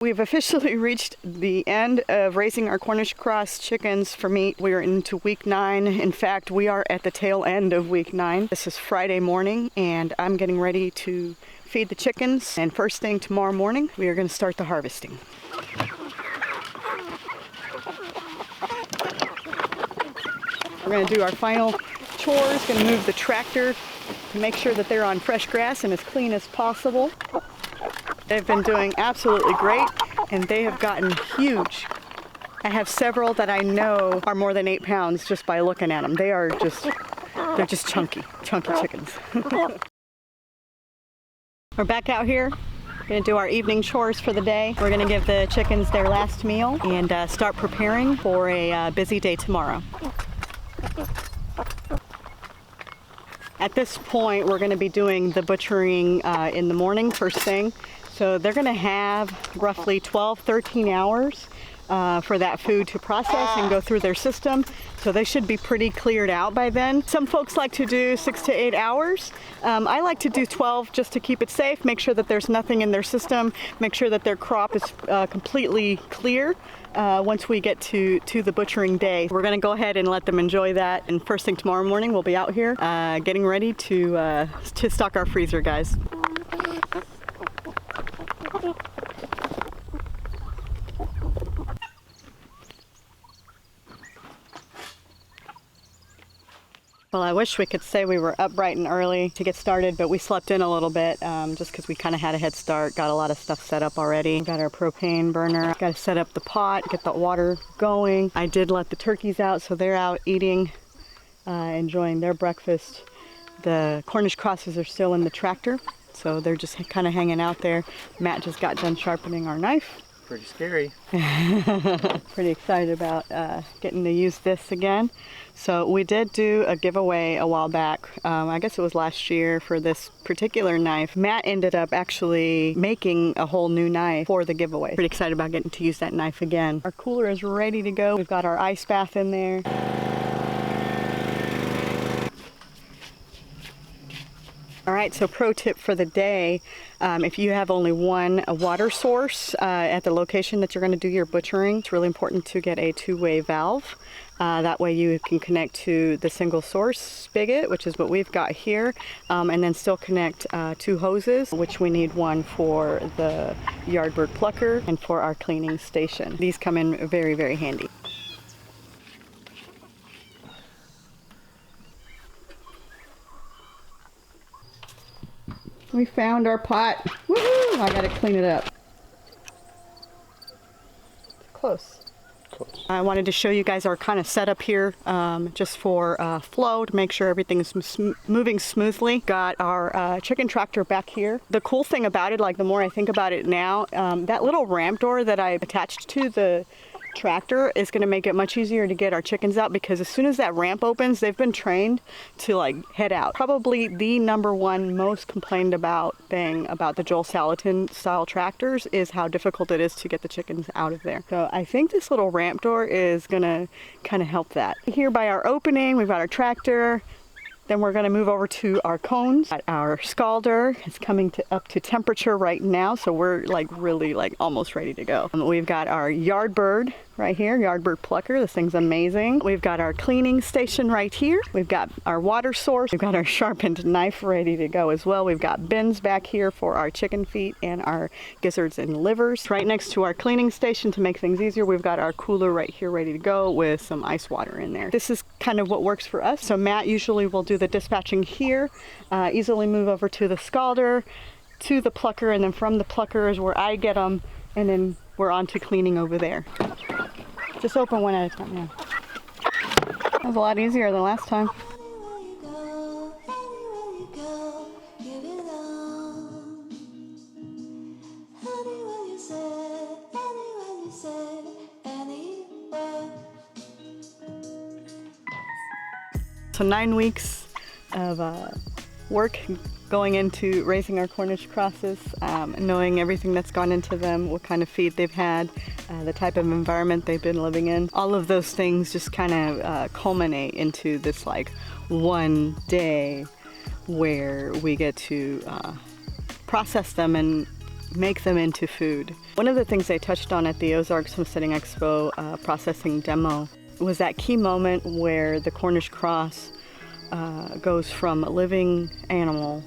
We've officially reached the end of raising our Cornish cross chickens for meat. We are into week 9. In fact, we are at the tail end of week 9. This is Friday morning and I'm getting ready to feed the chickens. And first thing tomorrow morning, we are going to start the harvesting. We're going to do our final chores, going to move the tractor to make sure that they're on fresh grass and as clean as possible. They've been doing absolutely great, and they have gotten huge. I have several that I know are more than 8 pounds just by looking at them. They're just chunky chickens. We're back out here. We're gonna do our evening chores for the day. We're gonna give the chickens their last meal and start preparing for a busy day tomorrow. At this point, we're gonna be doing the butchering in the morning, first thing. So they're going to have roughly 12-13 hours for that food to process and go through their system. So they should be pretty cleared out by then. Some folks like to do 6 to 8 hours. I like to do 12 just to keep it safe, make sure that there's nothing in their system, make sure that their crop is completely clear once we get to the butchering day. We're going to go ahead and let them enjoy that. And first thing tomorrow morning, we'll be out here getting ready to stock our freezer, guys. Well, I wish we could say we were up bright and early to get started, but we slept in a little bit just because we kind of had a head start, got a lot of stuff set up already. We've got our propane burner, got to set up the pot, get the water going. I did let the turkeys out, so they're out eating, enjoying their breakfast. The Cornish crosses are still in the tractor, so they're just kind of hanging out there. Matt just got done sharpening our knife. Pretty scary. Pretty excited about getting to use this again. So we did do a giveaway a while back. I guess it was last year for this particular knife. Matt ended up actually making a whole new knife for the giveaway. Pretty excited about getting to use that knife again. Our cooler is ready to go. We've got our ice bath in there. All right, so pro tip for the day, if you have only one water source at the location that you're going to do your butchering, it's really important to get a two-way valve. That way you can connect to the single source spigot, which is what we've got here, and then still connect 2 hoses, which we need one for the Yardbird plucker and for our cleaning station. These come in very, very handy. We found our pot. Woohoo! I gotta clean it up. Close. I wanted to show you guys our kind of setup here just for flow to make sure everything is moving smoothly. Got our chicken tractor back here. The cool thing about it, like the more I think about it now, that little ramp door that I attached to the tractor is going to make it much easier to get our chickens out, because as soon as that ramp opens, they've been trained to like head out. Probably the #1 most complained about thing about the Joel Salatin style tractors is how difficult it is to get the chickens out of there. So I think this little ramp door is going to kind of help that. Here by our opening, we've got our tractor. Then we're going to move over to our cones. Our scalder is coming up to temperature right now, so we're like really like almost ready to go. We've got our Yardbird right here, Yardbird plucker. This thing's amazing. We've got our cleaning station right here. We've got our water source. We've got our sharpened knife ready to go as well. We've got bins back here for our chicken feet and our gizzards and livers. Right next to our cleaning station to make things easier, we've got our cooler right here ready to go with some ice water in there. This is kind of what works for us. So Matt usually will do the dispatching here, easily move over to the scalder, to the plucker, and then from the plucker is where I get them, and then we're on to cleaning over there. Just open one at a time now. That was a lot easier than last time. So 9 weeks of work going into raising our Cornish crosses, knowing everything that's gone into them, what kind of feed they've had, the type of environment they've been living in. All of those things just kind of culminate into this like one day where we get to process them and make them into food. One of the things they touched on at the Ozarks Homesteading Expo processing demo was that key moment where the Cornish cross goes from a living animal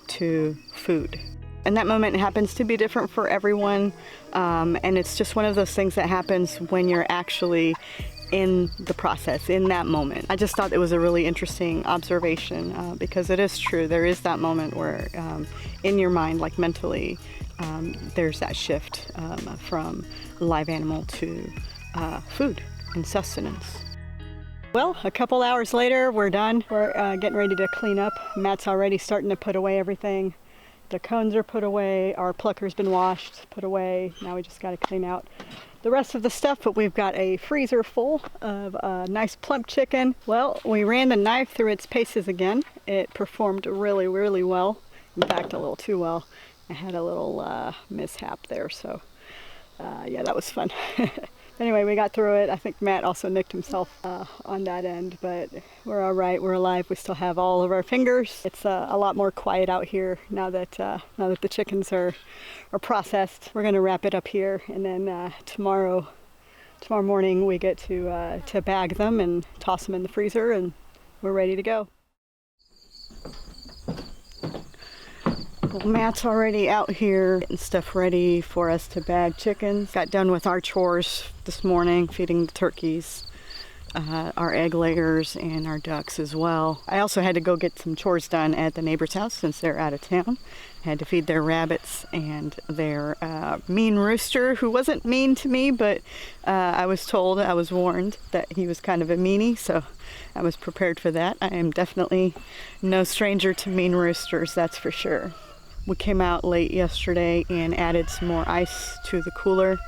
to food. And that moment happens to be different for everyone, and it's just one of those things that happens when you're actually in the process, in that moment. I just thought it was a really interesting observation because it is true. There is that moment where in your mind, like mentally, there's that shift from live animal to food and sustenance. Well, a couple hours later, we're done. We're getting ready to clean up. Matt's already starting to put away everything. The cones are put away, our plucker's been washed, put away. Now we just got to clean out the rest of the stuff, but we've got a freezer full of nice plump chicken. Well, we ran the knife through its paces again. It performed really, really well. In fact, a little too well. I had a little mishap there, so yeah, that was fun. Anyway, we got through it. I think Matt also nicked himself on that end, but we're all right. We're alive. We still have all of our fingers. It's a lot more quiet out here now that the chickens are processed. We're gonna wrap it up here, and then tomorrow morning we get to bag them and toss them in the freezer, and we're ready to go. Well, Matt's already out here getting stuff ready for us to bag chickens. Got done with our chores this morning, feeding the turkeys, our egg layers, and our ducks as well. I also had to go get some chores done at the neighbor's house since they're out of town. I had to feed their rabbits and their mean rooster, who wasn't mean to me, but I was warned that he was kind of a meanie, so I was prepared for that. I am definitely no stranger to mean roosters, that's for sure. We came out late yesterday and added some more ice to the cooler,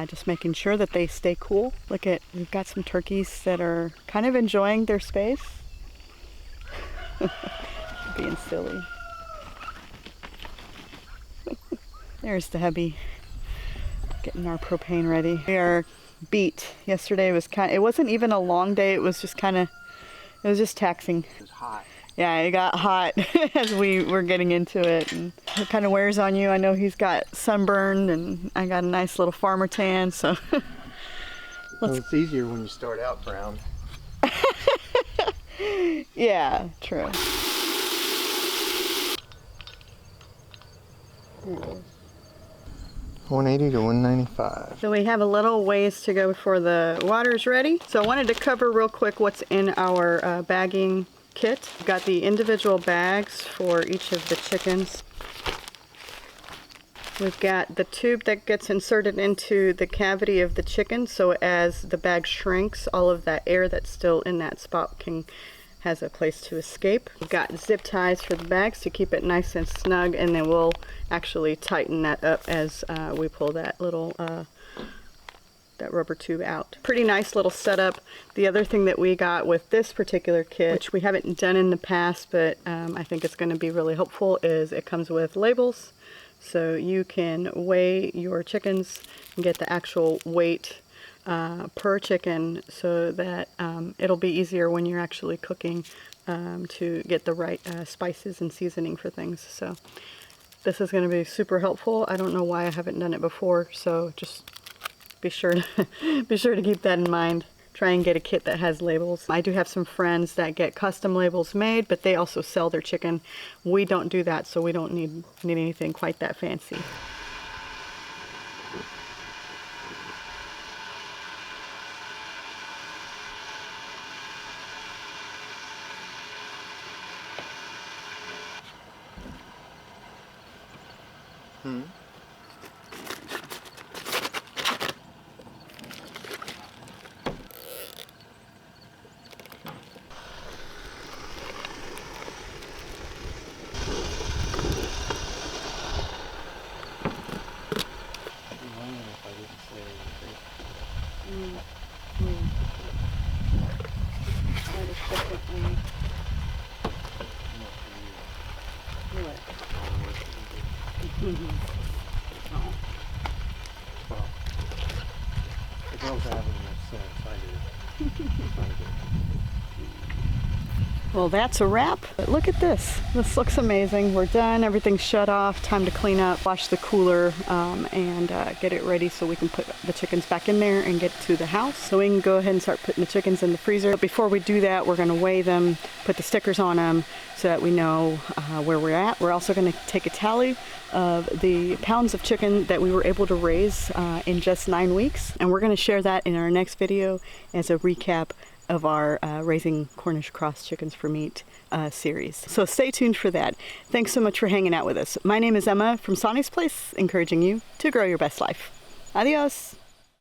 just making sure that they stay cool. We've got some turkeys that are kind of enjoying their space. Being silly. There's the hubby getting our propane ready. We are beat. Yesterday it wasn't even a long day, it was just taxing. It was hot. Yeah, it got hot as we were getting into it, and it kind of wears on you. I know he's got sunburn, and I got a nice little farmer tan, so. Well, it's easier when you start out brown. Yeah, true. 180 to 195. So we have a little ways to go before the water's ready. So I wanted to cover real quick what's in our bagging kit. We've got the individual bags for each of the chickens. We've got the tube that gets inserted into the cavity of the chicken, so as the bag shrinks, all of that air that's still in that spot has a place to escape. We've got zip ties for the bags to keep it nice and snug, and then we'll actually tighten that up as we pull that little that rubber tube out. Pretty nice little setup. The other thing that we got with this particular kit, which we haven't done in the past, but I think it's going to be really helpful, is it comes with labels. So you can weigh your chickens and get the actual weight per chicken, so that it'll be easier when you're actually cooking to get the right spices and seasoning for things. So this is going to be super helpful. I don't know why I haven't done it before, so just be sure to keep that in mind. Try and get a kit that has labels. I do have some friends that get custom labels made, but they also sell their chicken. We don't do that, so we don't need anything quite that fancy. Well, that's a wrap. But look at this. This looks amazing. We're done. Everything's shut off. Time to clean up, wash the cooler, and get it ready so we can put the chickens back in there and get to the house. So we can go ahead and start putting the chickens in the freezer. But before we do that, we're going to weigh them, put the stickers on them so that we know where we're at. We're also going to take a tally of the pounds of chicken that we were able to raise in just 9 weeks. And we're going to share that in our next video as a recap of our Raising Cornish Cross Chickens for Meat series. So stay tuned for that. Thanks so much for hanging out with us. My name is Emma from Sonnie's Place, encouraging you to grow your best life. Adios.